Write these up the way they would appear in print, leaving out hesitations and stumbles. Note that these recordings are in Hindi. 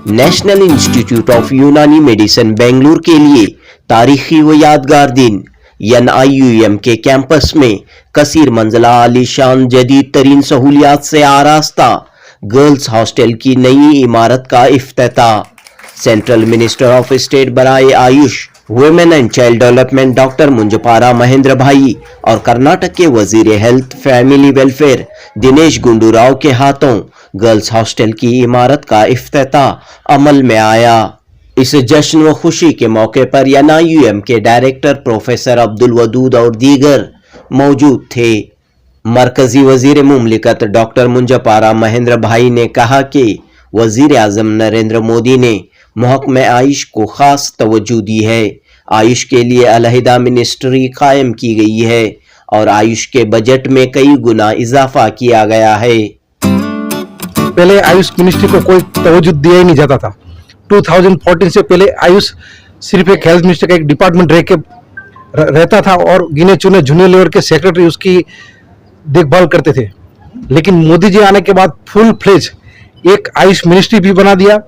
नेशनल इंस्टीट्यूट ऑफ यूनानी मेडिसिन बेंगलुरु के लिए तारीखी व यादगार दिन NIUM के कैंपस में कसीर मंजिला आलीशान जदीद तरीन सहूलियात से आरास्ता गर्ल्स हॉस्टल की नई इमारत का इफ्तिताह। सेंट्रल मिनिस्टर ऑफ स्टेट बराए AYUSH, women and child development doctor Munjpara Mahendra bhai और कर्नाटक के वजीर health family welfare Dinesh Gundurao के हाथों गर्ल्स हॉस्टल की इमारत का इफ्तिताह अमल में आया। इस जश्न व खुशी के मौके पर NIUM के डायरेक्टर प्रोफेसर अब्दुल वदूद और दीगर मौजूद थे। मरकजी वजीर मुमलिकत डॉक्टर मुंजपारा महेंद्र भाई ने कहा कि वजीर आजम नरेंद्र मोदी ने महकमे आयुष को खास तवज्जो दी है। आयुष के लिए अलहदा मिनिस्ट्री कायम की गई है और आयुष के बजट में कई गुना इजाफा किया गया है। पहले आयुष मिनिस्ट्री को कोई तवज्जो दिया ही नहीं जाता था। 2014 से पहले आयुष सिर्फ एक हेल्थ मिनिस्टर का एक डिपार्टमेंट रहता था और गिने चुने जूनियर लेवल के सेक्रेटरी उसकी देखभाल करते थे। लेकिन मोदी जी आने के बाद फुल फ्लेज एक आयुष मिनिस्ट्री भी बना दिया।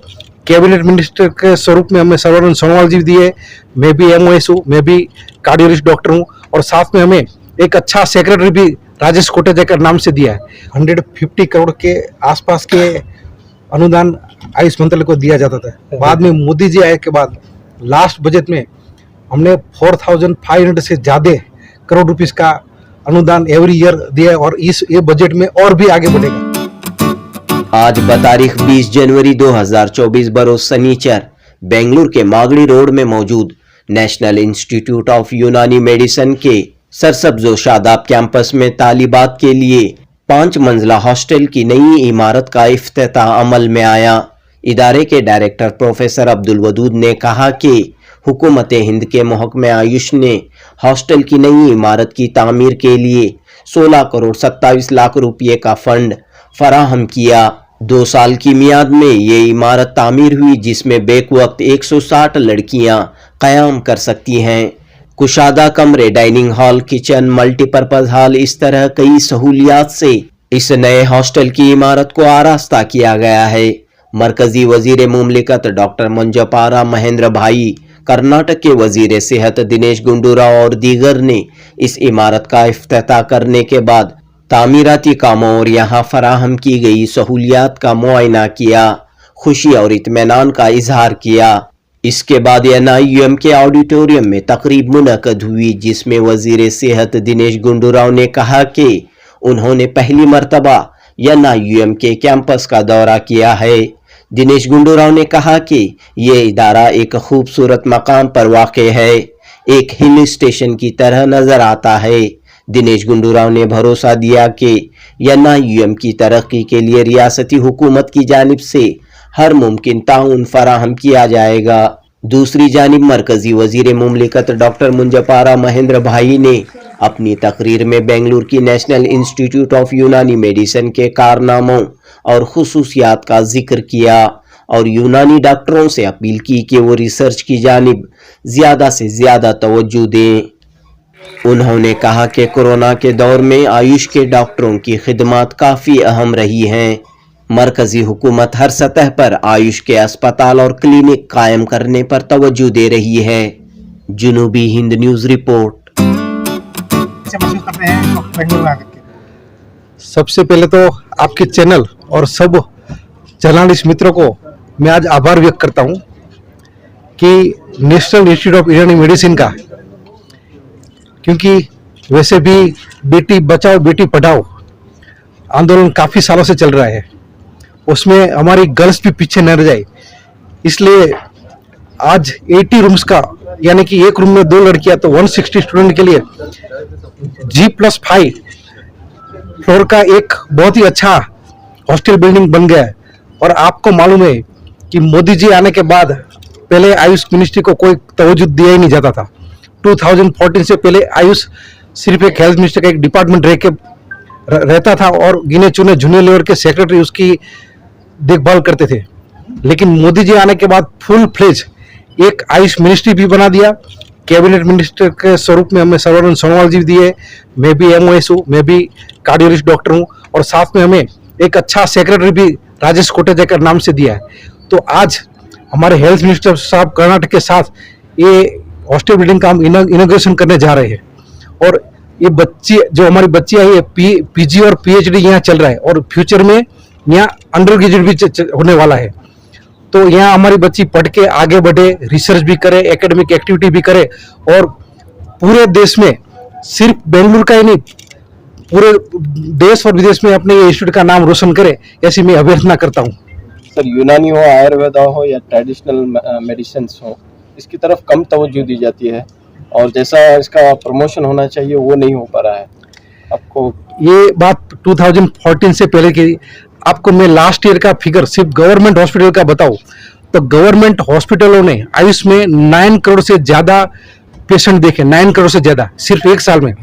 कैबिनेट मिनिस्टर के स्वरूप में हमें सर्वानंद सोनोवाल जी दिए। मैं भी MOS हूँ, मैं भी कार्डियोलॉजिस्ट डॉक्टर हूँ और साथ में हमें एक अच्छा सेक्रेटरी भी राजेश कोटेचा के नाम से दिया है। 150 करोड़ के आसपास के अनुदान आयुष मंत्रालय को दिया जाता था। बाद में मोदी जी आए के बाद लास्ट बजट में हमने 4500 से ज़्यादा करोड़ रुपीस का अनुदान एवरी ईयर दिया है और ये बजट में और भी आगे बढ़ेगा। आज बतारीख 20 जनवरी 2024 बरोज शनिचर बेंगलुरु के मागड़ी रोड में मौजूद नेशनल इंस्टीट्यूट ऑफ यूनानी मेडिसिन के सरसब्जो शादाब कैंपस में तालिबात के लिए 5 मंजिला हॉस्टल की नई इमारत का इफ्तिताह अमल में आया। इदारे के डायरेक्टर प्रोफेसर अब्दुल वदूद ने कहा कि हुकूमत हिंद के महकमे आयुष ने हॉस्टल की नई इमारत की तामीर के लिए 16 करोड़ 27 लाख रुपये का फंड फराहम किया। 2 साल की मियाद में ये इमारत तामीर हुई जिसमें बेक वक्त 160 लड़कियां कयाम कर सकती हैं। कुशादा कमरे, dining hall, kitchen, multipurpose hall, इस तरह कई सहूलियात से इस नए हॉस्टल की इमारत को आरास्ता किया गया है। मरकजी वजीर मुमलिकत डॉक्टर मुंजपारा महेंद्र भाई, कर्नाटक के वजीर सेहत दिनेश गुंडूराव और दीगर ने इस इमारत का इफ्तिताह करने के बाद तामीराती कामों और यहाँ फराहम की गई सहूलियात का मुआयना किया, खुशी और इत्मीनान का इजहार किया। इसके बाद NIUM के ऑडिटोरियम में तकरीब मुनक्कद हुई जिसमें वजीर सेहत दिनेश गुंडूराव ने कहा कि उन्होंने पहली मर्तबा NIUM के कैंपस का दौरा किया है। दिनेश गुंडूराव ने कहा कि ये इदारा एक खूबसूरत मकाम पर वाक़ है, एक हिल स्टेशन की तरह नजर आता है। दिनेश गुंडूराव ने भरोसा दिया कि NIUM की तरक्की के लिए रियासती हुकूमत की जानिब से हर मुमकिन ताउन फराहम किया जाएगा। दूसरी जानिब मरकजी वजीर मुमलिकत डॉक्टर मुंजपारा महेंद्र भाई ने अपनी तकरीर में बेंगलुरु की नेशनल इंस्टीट्यूट ऑफ यूनानी मेडिसिन के कारनामों और खुसूसियात का जिक्र किया और यूनानी डॉक्टरों से अपील की कि वो रिसर्च की जानिब ज़्यादा से ज़्यादा तवज्जो दें। उन्होंने कहा कि कोरोना के दौर में आयुष के डॉक्टरों की खिदमत काफ़ी अहम रही हैं। मरकजी हुकूमत हर सतह पर आयुष के अस्पताल और क्लिनिक कायम करने पर तवज्जो दे रही है। जुनूबी हिंद न्यूज़ रिपोर्ट। सबसे पहले तो आपके चैनल और सब जर्नलिस्ट मित्रों को मैं आज आभार व्यक्त करता हूं कि नेशनल इंस्टीट्यूट ऑफ यूनानी मेडिसिन का, क्योंकि वैसे भी बेटी बचाओ बेटी पढ़ाओ आंदोलन काफ़ी सालों से चल रहा है, उसमें हमारी गर्ल्स भी पीछे न रह जाए, इसलिए आज 80 रूम्स का, यानी कि एक रूम में 2 लड़कियां तो 160 स्टूडेंट के लिए G+5 फ्लोर का एक बहुत ही अच्छा हॉस्टल बिल्डिंग बन गया है। और आपको मालूम है कि मोदी जी आने के बाद पहले आयुष मिनिस्ट्री को कोई तवज्जो दिया ही नहीं जाता था। 2014 से पहले आयुष सिर्फ एक हेल्थ मिनिस्टर का एक डिपार्टमेंट रहता था और गिने चुने जूनियर लेवल के सेक्रेटरी उसकी देखभाल करते थे। लेकिन मोदी जी आने के बाद फुल फ्लेज एक आयुष मिनिस्ट्री भी बना दिया। कैबिनेट मिनिस्टर के स्वरूप में हमें सर्वानंद सोनोवाल जी दिए। मैं भी MOS हूँ, मैं भी कार्डियोलॉजिस्ट डॉक्टर हूँ और साथ में हमें एक अच्छा सेक्रेटरी भी राजेश कोटेचा के नाम से दिया है। तो आज हमारे हेल्थ मिनिस्टर साहब कर्नाटक के साथ ये हॉस्टल बिल्डिंग का हम इनॉग्रेशन करने जा रहे हैं। और ये बच्ची जो हमारी बच्ची है ये पीजी और पीएचडी यहाँ चल रहा है और फ्यूचर में यहाँ अंडर ग्रेजुएट भी होने वाला है। तो यहाँ हमारी बच्ची पढ़ के आगे बढ़े, रिसर्च भी करे, एकेडमिक एक्टिविटी भी करे और पूरे देश में, सिर्फ बेंगलुरु का ही नहीं, पूरे देश और विदेश में अपने ये इंस्टीट्यूट का नाम रोशन करे, ऐसी मैं अभ्यर्थना करता हूँ। सर, यूनानी हो, आयुर्वेदा हो या ट्रेडिशनल मेडिसिन हो, इसकी तरफ कम तवज्जो दी जाती है और जैसा इसका प्रमोशन होना चाहिए वो नहीं हो पा रहा है। आपको ये बात 2014 से पहले की, आपको मैं लास्ट ईयर का फिगर सिर्फ गवर्नमेंट हॉस्पिटल का बताऊं तो गवर्नमेंट हॉस्पिटलों ने आयुष में 9 करोड़ से ज्यादा पेशेंट देखे, 9 करोड़ से ज्यादा सिर्फ एक साल में।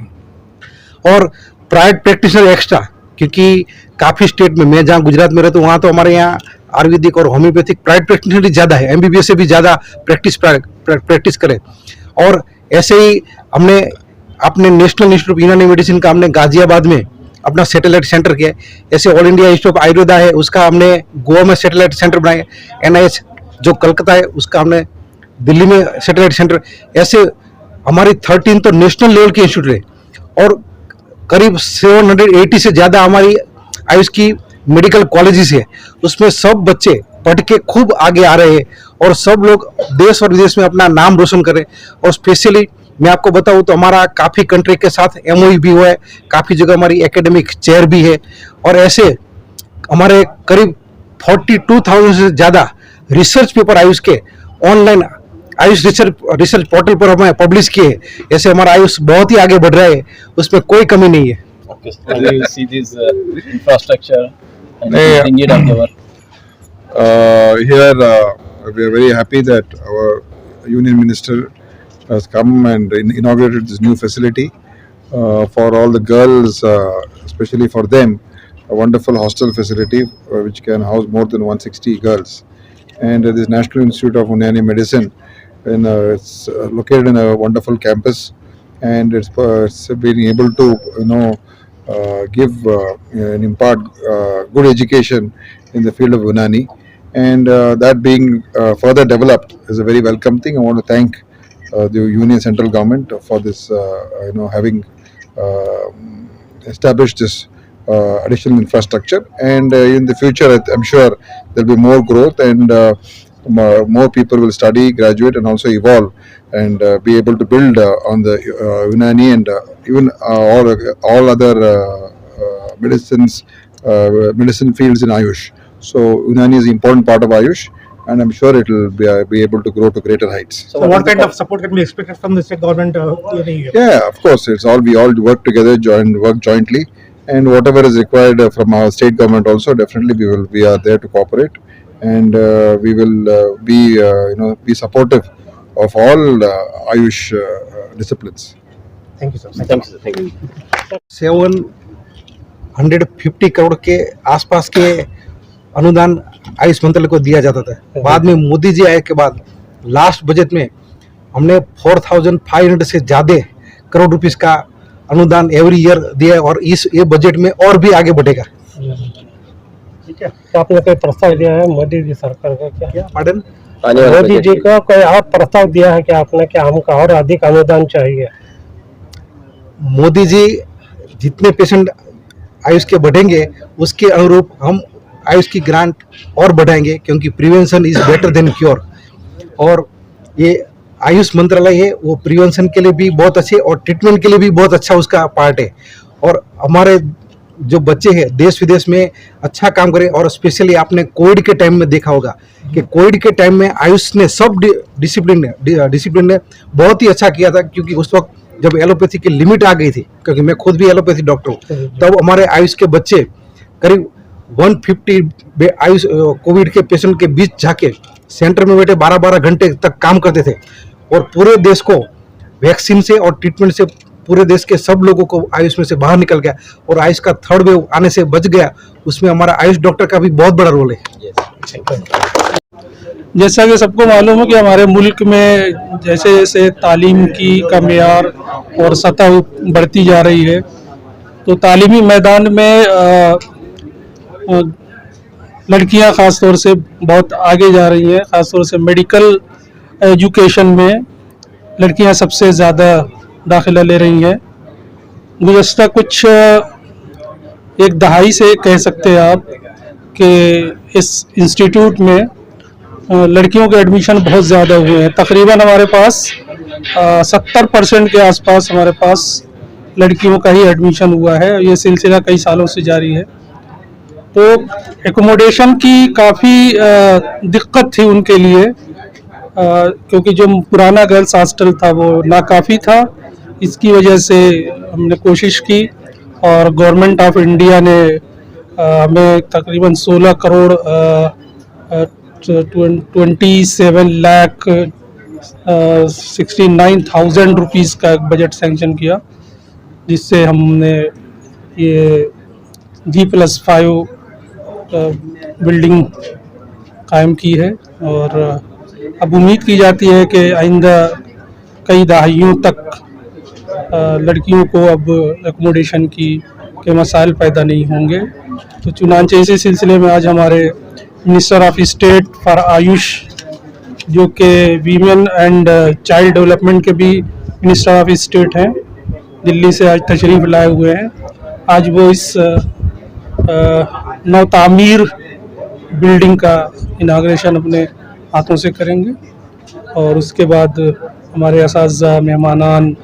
और प्राइवेट प्रैक्टिशनर एक्स्ट्रा, क्योंकि काफी स्टेट में, मैं जहाँ गुजरात में रहता हूँ वहाँ तो हमारे यहाँ आयुर्वेदिक और होम्योपैथिक प्राइवेट प्रैक्टिशनर ज्यादा है, एमबीबीएस से भी ज्यादा प्रैक्टिस करे। और ऐसे ही हमने अपने नेशनल इंस्टीट्यूट ऑफ यूनानी मेडिसिन का हमने गाजियाबाद में अपना सैटेलाइट सेंटर किया। ऐसे all India institute of Ayurveda है, उसका हमने गोवा में सैटेलाइट सेंटर बनाए। NIH जो कलकत्ता है उसका हमने दिल्ली में सैटेलाइट सेंटर। ऐसे हमारी 13 तो नेशनल लेवल के इंस्टीट्यूट है और करीब 780 से ज्यादा हमारी आयुष की मेडिकल कॉलेजेस है। उसमें सब बच्चे पढ़ के खूब आगे आ रहे हैं और सब लोग देश और विदेश में अपना नाम रोशन करें। और स्पेशली मैं आपको बताऊं तो हमारा काफ़ी कंट्री के साथ MOU भी हुआ है, काफ़ी जगह हमारी एकेडमिक चेयर भी है। और ऐसे हमारे करीब 42,000 से ज़्यादा रिसर्च पेपर आयुष के ऑनलाइन आयुष रिसर्च पोर्टल पर हमें पब्लिश किए हैं। ऐसे हमारा आयुष बहुत ही आगे बढ़ रहा है, उसमें कोई कमी नहीं है। Here we are very happy that our Union Minister has come and inaugurated this new facility for all the girls, especially for them, a wonderful hostel facility which can house more than 160 girls. And this National Institute of Unani Medicine, it's located in a wonderful campus, and it's been able to give and impart good education in the field of Unani. And that being further developed is a very welcome thing. I want to thank the Union Central Government for this, having established this additional infrastructure. And in the future, I'm sure there'll be more growth and more people will study, graduate, and also evolve and be able to build on the Unani and even all other medicine fields in Ayush. So Unani is an important part of Ayush, and I'm sure it will be able to grow to greater heights. So what kind of support can be expected from the state government? Yeah, of course, we all work together, work jointly, and whatever is required from our state government also, definitely we are there to cooperate, and we will be supportive of all Ayush disciplines. Thank you, sir. Thank you, sir. Thank you. 750 crore के आसपास के अनुदान आयुष मंत्रालय को दिया जाता था। बाद में मोदी जी आए के बाद लास्ट बजट में हमने 4,500 से ज़्यादा करोड़ रुपीस का अनुदान एवरी ईयर दिया है और ये बजट में और भी आगे बढ़ेगा। ठीक है, तो आपने कोई प्रस्ताव दिया है मोदी जी सरकार का? क्या पार्डन? मोदी जी का कोई और प्रस्ताव दिया है कि आपने कि हमको और अधिक अनुदान चाहिए? मोदी जी जितने पेशेंट आयुष के बढ़ेंगे उसके अनुरूप हम आयुष की ग्रांट और बढ़ाएंगे, क्योंकि prevention is better than cure. और ये आयुष मंत्रालय है वो प्रिवेंशन के लिए भी बहुत अच्छे और ट्रीटमेंट के लिए भी बहुत अच्छा उसका पार्ट है। और हमारे जो बच्चे हैं देश विदेश में अच्छा काम करें। और स्पेशली आपने कोविड के टाइम में देखा होगा कि कोविड के टाइम में आयुष ने सब डिसिप्लिन ने बहुत ही अच्छा किया था, क्योंकि उस वक्त जब एलोपैथी की लिमिट आ गई थी, क्योंकि मैं खुद भी एलोपैथी डॉक्टर हूँ, तब हमारे आयुष के बच्चे करीब 150 आयुष कोविड के पेशेंट के बीच जाके सेंटर में बैठे 12-12 घंटे तक काम करते थे और पूरे देश को वैक्सीन से और ट्रीटमेंट से पूरे देश के सब लोगों को आयुष में से बाहर निकल गया और आयुष का थर्ड वेव आने से बच गया। उसमें हमारा आयुष डॉक्टर का भी बहुत बड़ा रोल है। जैसा कि सबको मालूम है कि हमारे मुल्क में जैसे जैसे तालीम का मेयार और सतह बढ़ती जा रही है, तो तालीमी मैदान में लड़कियां ख़ास तौर से बहुत आगे जा रही हैं, ख़ास तौर से मेडिकल एजुकेशन में लड़कियां सबसे ज़्यादा दाखिला ले रही हैं। गुज़श्ता कुछ एक दहाई से कह सकते हैं आप कि इस इंस्टीट्यूट में लड़कियों के एडमिशन बहुत ज़्यादा हुए हैं। तकरीबन हमारे पास 70% के आसपास हमारे पास लड़कियों का ही एडमिशन हुआ है। ये सिलसिला कई सालों से जारी है। तो एकोमोडेशन की काफ़ी दिक्कत थी उनके लिए, क्योंकि जो पुराना गर्ल्स हॉस्टल था वो नाकाफ़ी था। इसकी वजह से हमने कोशिश की और गवर्नमेंट ऑफ इंडिया ने हमें तकरीबन 16 करोड़ 27,69,000 रुपीज़ का बजट सैंक्शन किया, जिससे हमने ये G+5 बिल्डिंग कायम की है। और अब उम्मीद की जाती है कि आइंदा कई दहाइयों तक लड़कियों को अब एकोमोडेशन के मसाइल पैदा नहीं होंगे। तो चुनांचे इसी सिलसिले में आज हमारे minister of state for Ayush, जो कि वीमेन एंड चाइल्ड डेवलपमेंट के भी मिनिस्टर ऑफ स्टेट हैं, दिल्ली से आज तशरीफ़ लाए हुए हैं। आज वो इस नवतामीर बिल्डिंग का इनाग्रेशन अपने हाथों से करेंगे और उसके बाद हमारे असातिज़ा, मेहमानान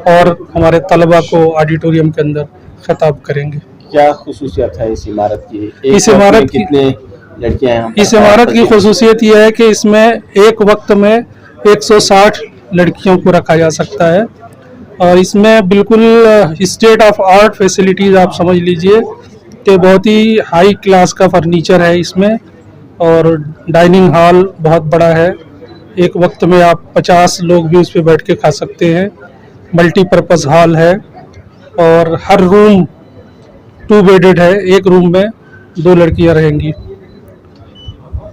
और हमारे तलबा को ऑडिटोरियम के अंदर खिताब करेंगे। क्या खुसूसियत है इस इमारत की? इस इमारत की कितने लड़कियां हैं? इस इमारत की खुसूसियत यह है कि इसमें एक वक्त में 160 लड़कियों को रखा जा सकता है और इसमें बिल्कुल स्टेट ऑफ आर्ट फैसिलिटीज़ आप समझ लीजिए कि बहुत ही हाई क्लास का फर्नीचर है इसमें। और डाइनिंग हॉल बहुत बड़ा है, एक वक्त में आप 50 लोग भी उस पर बैठ के खा सकते हैं। मल्टीपर्पज़ हॉल है और हर रूम 2 बेडेड है, एक रूम में 2 लड़कियां रहेंगी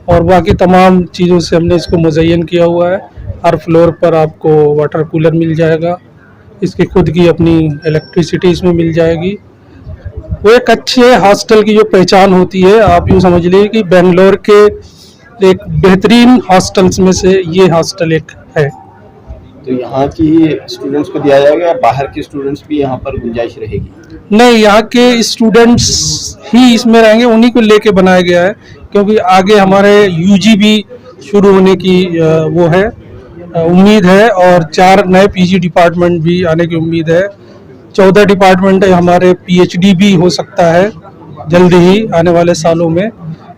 और बाकी तमाम चीज़ों से हमने इसको मुज़य्यन किया हुआ है। हर फ्लोर पर आपको वाटर कूलर मिल जाएगा, इसकी खुद की अपनी इलेक्ट्रिसिटी इसमें मिल जाएगी। वो एक अच्छे हॉस्टल की जो पहचान होती है, आप यूँ समझ लीजिए कि बेंगलोर के एक बेहतरीन हॉस्टल्स में से ये हॉस्टल एक है। तो यहाँ की स्टूडेंट्स को दिया जाएगा या बाहर के स्टूडेंट्स भी यहाँ पर गुंजाइश रहेगी? नहीं, यहाँ के स्टूडेंट्स ही इसमें रहेंगे, उन्हीं को लेके बनाया गया है, क्योंकि आगे हमारे यूजी भी शुरू होने की वो है उम्मीद है और 4 नए पीजी डिपार्टमेंट भी आने की उम्मीद है। 14 डिपार्टमेंट हमारे पीएचडी भी हो सकता है जल्दी ही आने वाले सालों में।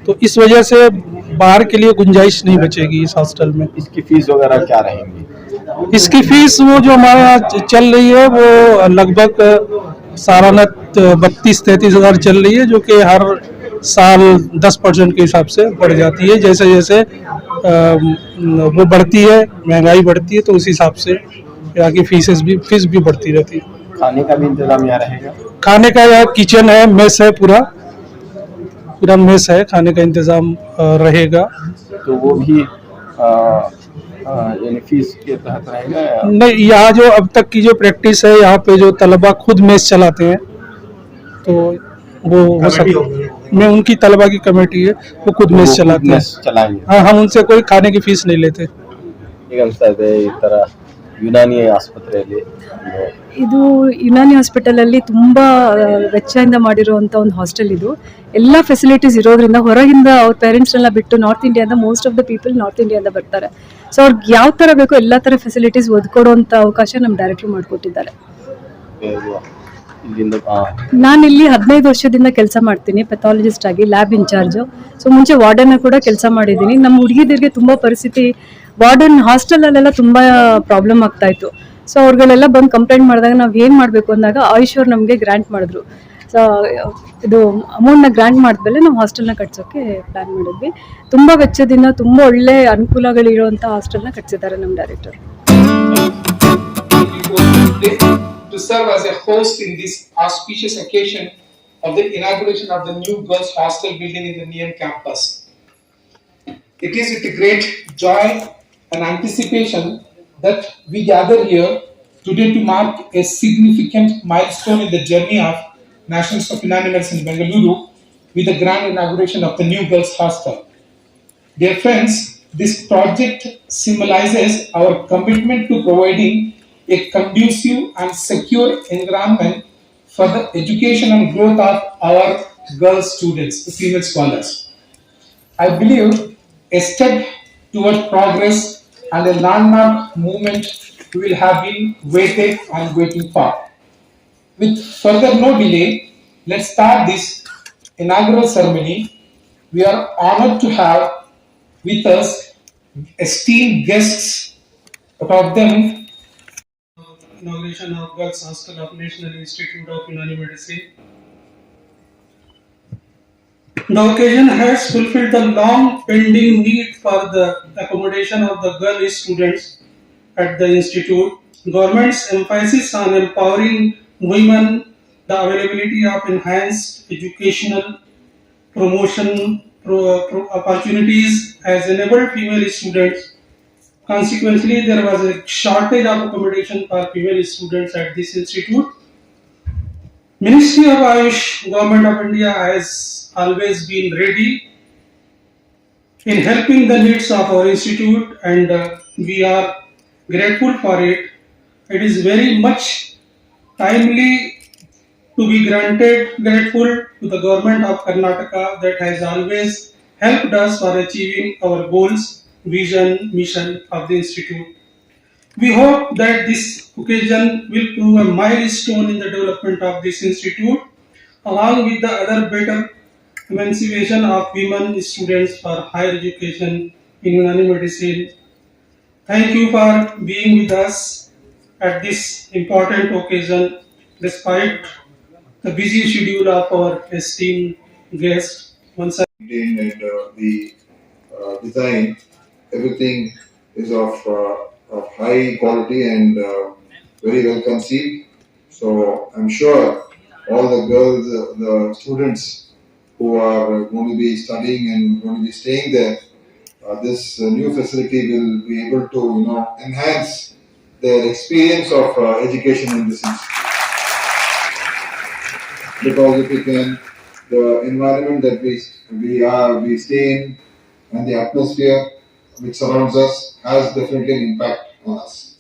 तो इस वजह से बाहर के लिए गुंजाइश नहीं बचेगी इस हॉस्टल में। इसकी फीस वगैरह क्या रहेंगी? इसकी फीस वो जो हमारे यहाँ चल रही है वो लगभग सालाना 32-33 हज़ार चल रही है, जो कि हर साल 10% के हिसाब से बढ़ जाती है। जैसे जैसे वो बढ़ती है, महंगाई बढ़ती है, तो उस हिसाब से यहाँ की फीस भी बढ़ती रहती है। खाने का भी इंतजाम यहाँ रहेगा? खाने का यहाँ किचन है, मेस है, पूरा मेस है, खाने का इंतजाम रहेगा। तो वो भी यानी फीस के तहत रहेगा या? नहीं, यहाँ जो अब तक की जो प्रैक्टिस है, यहाँ पे जो तलबा खुद मेस चलाते हैं, तो वो हो सकता मैं उनकी तलबा की कमेटी है, वो खुद मेस चलाते हैं। हाँ, हम उनसे कोई खाने की फीस नहीं लेते। ಈಗ ಅನಿಸ್ತಾ ಇದೆ ಈ ತರ ಯುನಾನಿ ಆಸ್ಪತ್ರೆಯಲ್ಲಿ ಇದು ಯುನಾನಿ ಹಾಸ್ಪಿಟಲಲ್ಲಿ ತುಂಬ ವೆಚ್ಚದಿಂದ ಮಾಡಿರುವಂಥ ಒಂದು ಹಾಸ್ಟೆಲ್ ಇದು. ಎಲ್ಲ ಫೆಸಿಲಿಟೀಸ್ ಇರೋದ್ರಿಂದ ಹೊರಗಿಂದ ಅವ್ರ ಪೇರೆಂಟ್ಸ್ನೆಲ್ಲ ಬಿಟ್ಟು ನಾರ್ತ್ ಇಂಡಿಯಾದ most of the people north ಇಂಡಿಯಾದ ಬರ್ತಾರೆ. ಸೊ ಅವ್ರಿಗೆ ಯಾವ ಥರ ಬೇಕೋ ಎಲ್ಲ ಥರ ಫೆಸಿಲಿಟೀಸ್ ಒದಕೊಡುವಂಥ ಅವಕಾಶ ನಮ್ಮ ಡೈರೆಕ್ಟ್ರು ಮಾಡಿಕೊಟ್ಟಿದ್ದಾರೆ. ನಾನು ಇಲ್ಲಿ 15 ವರ್ಷದಿಂದ ಕೆಲಸ ಮಾಡ್ತೀನಿ ಪೆಥಾಲಜಿಸ್ಟ್ ಆಗಿ, ಲ್ಯಾಬ್ ಇನ್ಚಾರ್ಜು. ಸೊ ಮುಂಚೆ ವಾರ್ಡನ್ ಕೂಡ ಕೆಲಸ ಮಾಡಿದ್ದೀನಿ. ನಮ್ಮ ಹುಡುಗಿದಿರಿಗೆ ತುಂಬ ಪರಿಸ್ಥಿತಿ, ವಾರ್ಡನ್ ಹಾಸ್ಟೆಲಲ್ಲೆಲ್ಲ ತುಂಬ ಪ್ರಾಬ್ಲಮ್ ಆಗ್ತಾ ಇತ್ತು. ಸೊ ಅವ್ರಿಗೆಲ್ಲ ಬಂದು ಕಂಪ್ಲೇಂಟ್ ಮಾಡಿದಾಗ ನಾವು ಏನು ಮಾಡಬೇಕು ಅಂದಾಗ ಆಯುಷ್ ಅವ್ರು ನಮಗೆ ಗ್ರಾಂಟ್ ಮಾಡಿದ್ರು. ಸೊ ಇದು ಅಮೌಂಟ್ನ ಗ್ರಾಂಟ್ ಮಾಡಿದ್ಮೇಲೆ ನಾವು ಹಾಸ್ಟೆಲ್ನ ಕಟ್ಸೋಕ್ಕೆ ಪ್ಲ್ಯಾನ್ ಮಾಡಿದ್ವಿ. ತುಂಬ ವೆಚ್ಚದಿಂದ ತುಂಬ ಒಳ್ಳೆ ಅನುಕೂಲಗಳಿರುವಂಥ ಹಾಸ್ಟೆಲ್ನ ಕಟ್ಸಿದ್ದಾರೆ ನಮ್ಮ director. To serve as a host in this auspicious occasion of the inauguration of the new girls hostel building in the NIUM campus. It is with great joy and anticipation that we gather here today to mark a significant milestone in the journey of National of Unani Medicine Bengaluru with the grand inauguration of the new girls' hostel. Dear friends, this project symbolizes our commitment to providing a conducive and secure environment for the education and growth of our girl students, the female scholars. I believe a step toward progress and a landmark movement we will have been waiting for. With further no delay, let's start this inaugural ceremony. We are honored to have with us esteemed guests, out of them inauguration of Girls Hostel of National Institute of Unani Medicine. The occasion has fulfilled the long pending need for the accommodation of the girl students at the institute. Government's emphasis on empowering women, the availability of enhanced educational opportunities has enabled female students. Consequently, there was a shortage of accommodation for female students at this institute. Ministry of Ayush, Government of India has always been ready in helping the needs of our institute, and we are grateful for it. It is very much timely to be grateful to the government of Karnataka that has always helped us for achieving our goals, vision, mission of the institute. We hope that this occasion will prove a milestone in the development of this institute, along with the other better emancipation of women students for higher education in Unani medicine. Thank you for being with us at this important occasion, despite the busy schedule of our esteemed guests. Once And the design, everything is of high quality and very well conceived. So I'm sure all the girls, the students who are going to be studying and going to be staying there, this new facility will be able to, enhance their experience of education in this institute. Because if we can, the environment that we stay in and the atmosphere which surrounds us has definitely an impact on us.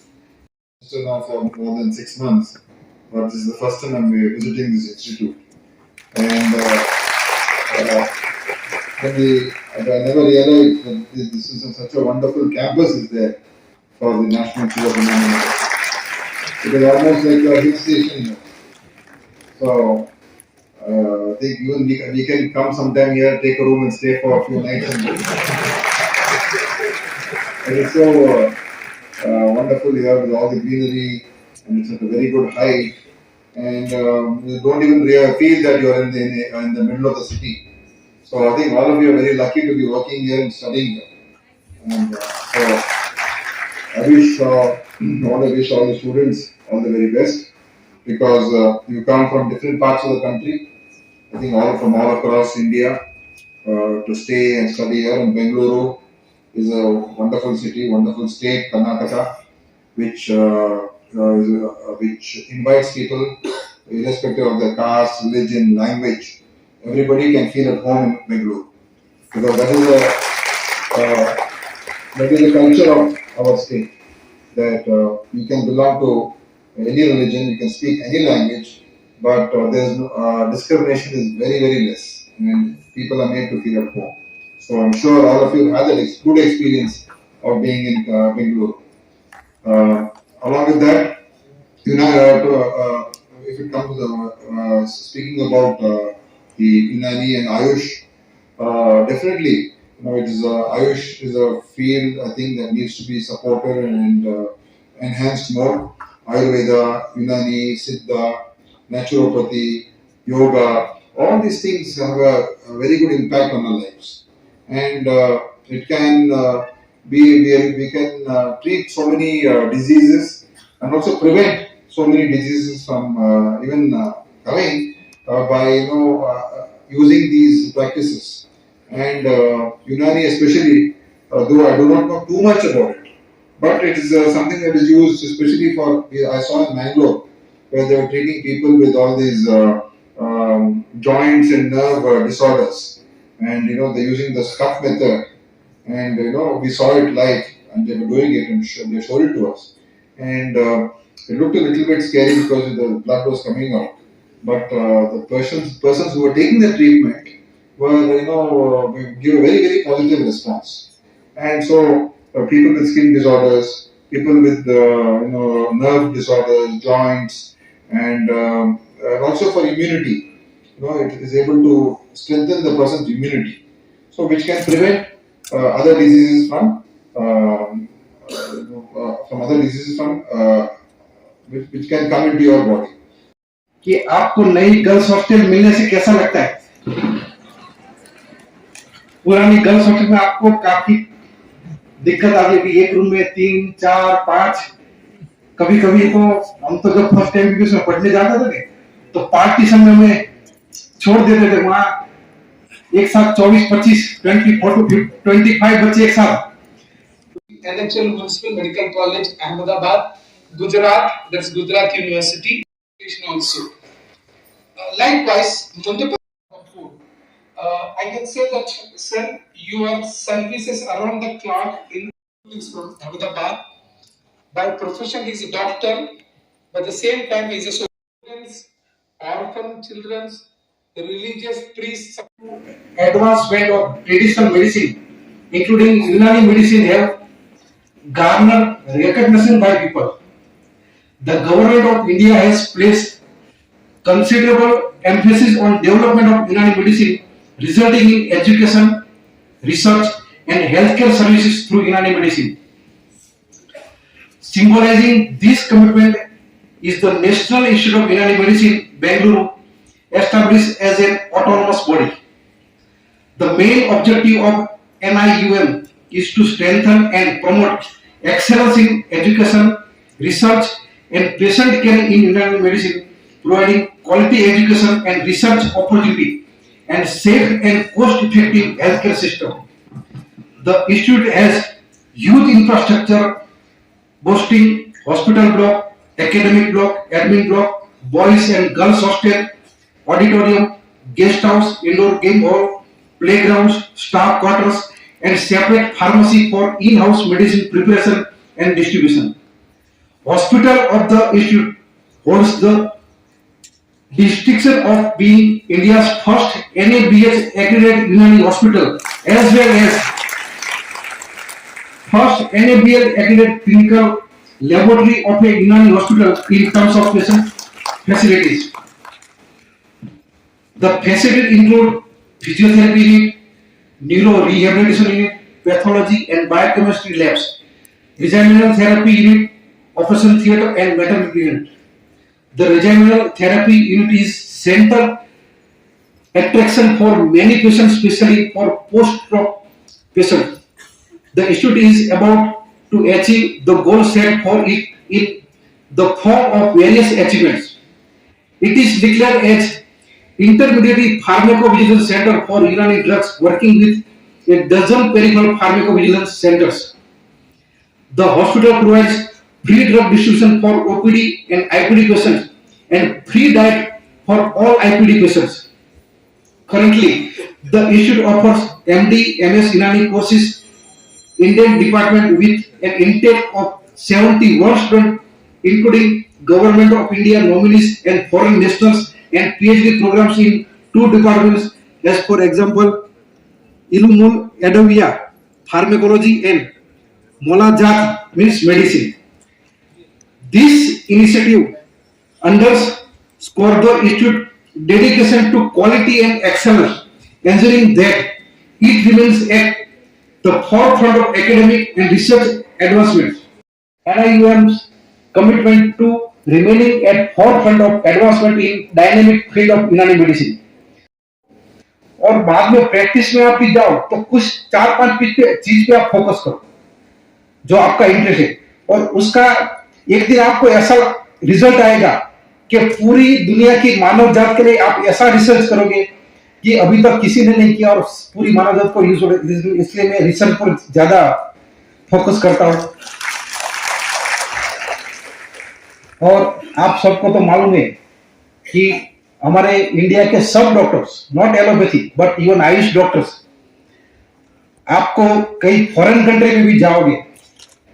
Still now for more than 6 months, but this is the first time I'm visiting this institute. And I never realized that this is such a wonderful campus is there for the National Institute of Unani. It is almost like a hill station here. So I think even we can come sometime here, take a room and stay for a few nights. It is so wonderful here with all the greenery, and it's at a very good height. And you don't even feel that you're in the middle of the city. So I think all of you are very lucky to be working here and studying here. And so I want to wish all the students all the very best, because you come from different parts of the country. I think from all across India to stay and study here. And Bengaluru is a wonderful city, wonderful state, Karnataka, which invites people, irrespective of their caste, religion, language. Everybody can feel at home in Bengaluru, because that is the culture of our state. That you can belong to any religion, you can speak any language, but there's discrimination is very, very less, and people are made to feel at home. So I'm sure all of you had that good experience of being in Bengaluru. Along with that, if it comes to speaking about the Unani and Ayush, definitely, Ayush is a field I think that needs to be supported and enhanced more. Ayurveda, Unani, Siddha, naturopathy, yoga, all these things have a very good impact on our lives. And it can we can treat so many diseases and also prevent so many diseases from even coming by using these practices. And Unani especially, though I do not know too much about it, but it is something that is used especially for, I saw in Bangalore, where they were treating people with all these joints and nerve disorders, and they're using the scuff method, and we saw it live, and they were doing it, and they showed it to us, and it looked a little bit scary because the blood was coming out, but the persons who were taking the treatment were give a very, very positive response. And so people with skin disorders, people with nerve disorders, joints, and also for immunity, it is able to strengthen the person's immunity, so which can prevent other diseases from which can come into your body. कि आपको नई गर्ल्स हॉस्टल मिलने से कैसा लगता है? पुरानी गर्ल्स हॉस्टल में आपको काफी दिक्कत आ गई कि एक रूम में 3, 4, 5, कभी कभी तो हम तो जब फर्स्ट टाइम भी उसमें पढ़ने जाते थे तो पार्टीशन में हमें छोड़ देते थे, वहाँ एक साथ 24, 25, 24 to 25 बच्चे एक साथ. NHL Municipal Medical College, Ahmedabad, Gujarat, that's Gujarat University, also. Likewise, food. I can say that, sir, you have services around the clock in from Ahmedabad. By profession, he is a doctor, but at the same time, he is a students, orphan children, the religious priests. Advancement of traditional medicine, including Unani medicine, have garnered recognition by people. The government of India has placed considerable emphasis on development of Unani medicine, resulting in education, research, and healthcare services through Unani medicine. Symbolizing this commitment is the National Institute of Unani Medicine, Bengaluru, established as an autonomous body. The main objective of NIUM is to strengthen and promote excellence in education, research, and patient care in Unani medicine, providing quality education and research opportunity and safe and cost-effective healthcare system. The institute has huge infrastructure boasting hospital block, academic block, admin block, boys and girls hostel, auditorium, guest house, indoor game hall, playgrounds, staff quarters, and separate pharmacy for in-house medicine preparation and distribution. Hospital of the institute holds the distinction of being India's first NABH accredited Unani hospital, as well as first NABH accredited clinical laboratory of a Unani hospital in terms of patient facilities. The facilities include physiotherapy unit, neuro rehabilitation unit, pathology and biochemistry labs, regimental therapy unit, operation theatre and maternity unit. The regimental therapy unit is center attraction for many patients, especially for post-stroke patients. The institute is about to achieve the goal set for it in the form of various achievements. It is declared as Intermediate Pharmacovigilance Center for Unani drugs, working with a dozen peripheral pharmacovigilance centers. The hospital provides free drug distribution for OPD and IPD patients and free diet for all IPD patients. Currently, the institute offers MD, MS Unani courses, Indian department with an intake of 71 students, including Government of India nominees and foreign nationals, and PhD programs in 2 departments, as for example, Ilmul Adavia, Pharmacology, and Molajat means medicine. This initiative underscores the institute's dedication to quality and excellence, ensuring that it remains at the forefront of academic and research advancements. NIUM's commitment to remaining at forefront of advancement in dynamic field of Unani medicine. और बाद में प्रैक्टिस में आप भी जाओ तो कुछ 4-5 चीज पे आप फोकस करो जो आपका इंटरेस्ट है, और उसका एक दिन आपको ऐसा रिजल्ट आएगा कि पूरी दुनिया की मानव जात के लिए आप ऐसा रिसर्च करोगे कि अभी तक किसी ने नहीं किया और पूरी मानव जात को यूज हो, इसलिए मैं रिसर्च पर ज्यादा फोकस करता हूँ. और आप सबको तो मालूम है कि हमारे इंडिया के सब doctors, not allopathy but even Ayush doctors, आपको कई फॉरेन कंट्री में भी जाओगे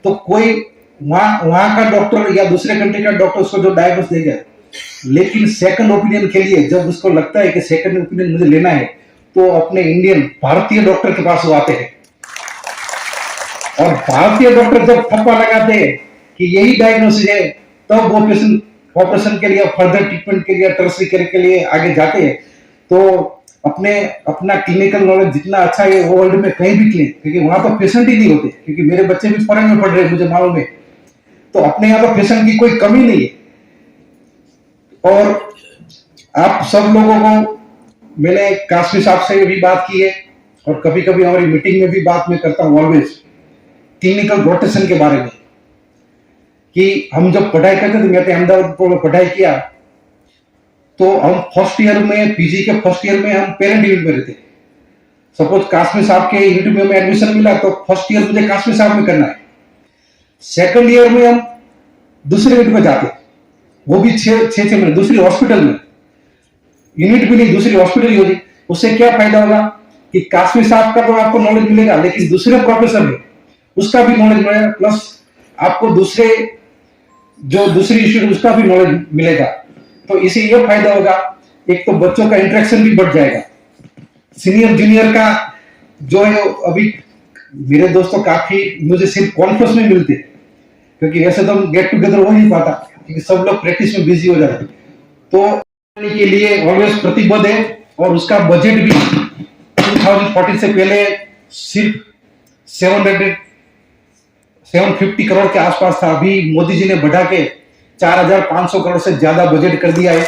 तो कोई वहां का डॉक्टर या दूसरे कंट्री का डॉक्टर उसको जो डायग्नोस देगा, लेकिन सेकंड ओपिनियन के लिए जब उसको लगता है कि सेकंड ओपिनियन मुझे लेना है तो अपने इंडियन भारतीय डॉक्टर के पास वो आते हैं, और भारतीय डॉक्टर जब ठप्पा लगाते हैं कि यही डायग्नोसिस है, तब वो पेशेंट ऑपरेशन के लिए, फर्दर ट्रीटमेंट के लिए, टर्सरी केयर के लिए आगे जाते हैं। तो अपना क्लिनिकल नॉलेज जितना अच्छा है वो वर्ल्ड में कहीं भी क्लिनिक, क्योंकि वहां तो पेशेंट ही नहीं होते, क्योंकि मेरे बच्चे भी फॉरेन में पढ़ रहे हैं, मुझे मालूम है। तो अपने यहाँ तो पेशेंट की कोई कमी नहीं है। और आप सब लोगों को मैंने कासमी साहब से भी बात की है, और कभी कभी हमारी मीटिंग में भी बात मैं करता हूँ ऑलवेज, क्लिनिकल रोटेशन के बारे में, कि हम जब पढ़ाई करते थे, मैं अहमदाबाद में पढ़ाई किया, तो हम फर्स्ट ईयर में, पीजी के फर्स्ट ईयर में हम पेरेंट यूनिट में रहते। सपोज कासमी साहब के यूनिट में हमें एडमिशन मिला तो फर्स्ट ईयर मुझे कासमी साहब में करना है। सेकंड ईयर में हम दूसरे यूनिट में जाते, वो भी 6 महीने दूसरी हॉस्पिटल में, यूनिट भी नहीं, दूसरी हॉस्पिटल ही होगी। उससे क्या फायदा होगा कि कासमी साहब का तो आपको नॉलेज मिलेगा, लेकिन दूसरे प्रोफेसर है उसका भी नॉलेज मिलेगा, प्लस आपको दूसरी इंस्टीट्यूट उसका भी नॉलेज मिलेगा। तो इसे ये फायदा होगा, एक तो बच्चों का इंटरेक्शन भी बढ़ जाएगा, सीनियर जूनियर का जो है। अभी मेरे दोस्तों काफी मुझे सिर्फ कॉन्फ्रेंस में मिलते, क्योंकि ऐसे तो हम गेट टुगेदर हो नहीं पाता, क्योंकि सब लोग प्रैक्टिस में बिजी हो जाते। तो के लिए ऑलवेज प्रतिबद्ध है, और उसका बजट भी 2014 से पहले सिर्फ 750 करोड़ के आसपास था। अभी मोदी जी ने बढ़ा के 4500 करोड़ से ज्यादा बजट कर दिया है।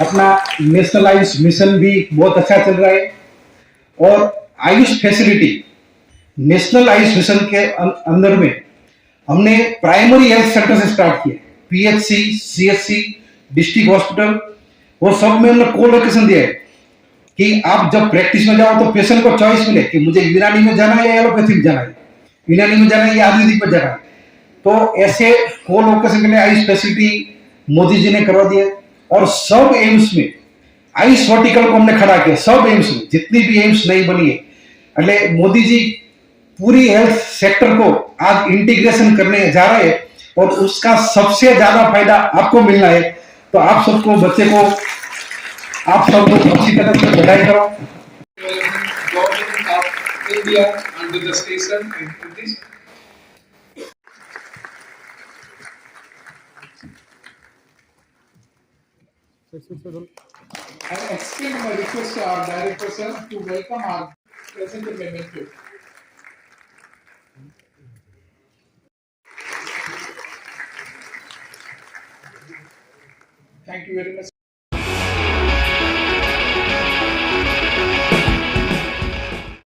अपना नेशनल आयुष मिशन भी बहुत अच्छा चल रहा है, और Ayush facility national Ayush mission के अंदर में हमने प्राइमरी हेल्थ सेंटर से स्टार्ट किया, पीएचसी, सीएचसी, डिस्ट्रिक्ट हॉस्पिटल, वो सब में हमने को लोकेशन दिया है कि आप जब प्रैक्टिस में जाओ तो पेशेंट को चॉइस मिले कि मुझे यूनानी में जाना है या एलोपैथी में जाना है, यूनानी में जाना है या आयुर्वेदिक में जाना है। तो ऐसे को लोकेशन के लिए आयुष फैसिलिटी मोदी जी ने करवा दिया। और सब एम्स में आयुष वर्टिकल को हमने खड़ा किया, सब एम्स में, जितनी भी एम्स नहीं बनी है, એટલે मोदी जी पूरी हेल्थ सेक्टर को आज इंटीग्रेशन करने जा रहे हैं, और उसका सबसे ज्यादा फायदा आपको मिलना है। तो आप सबको, बच्चे को, आप सबको अच्छी तरह से पढ़ाई करो। Government of India under the station and this. I extend my request to our director sir to welcome our present memento. Thank you very much.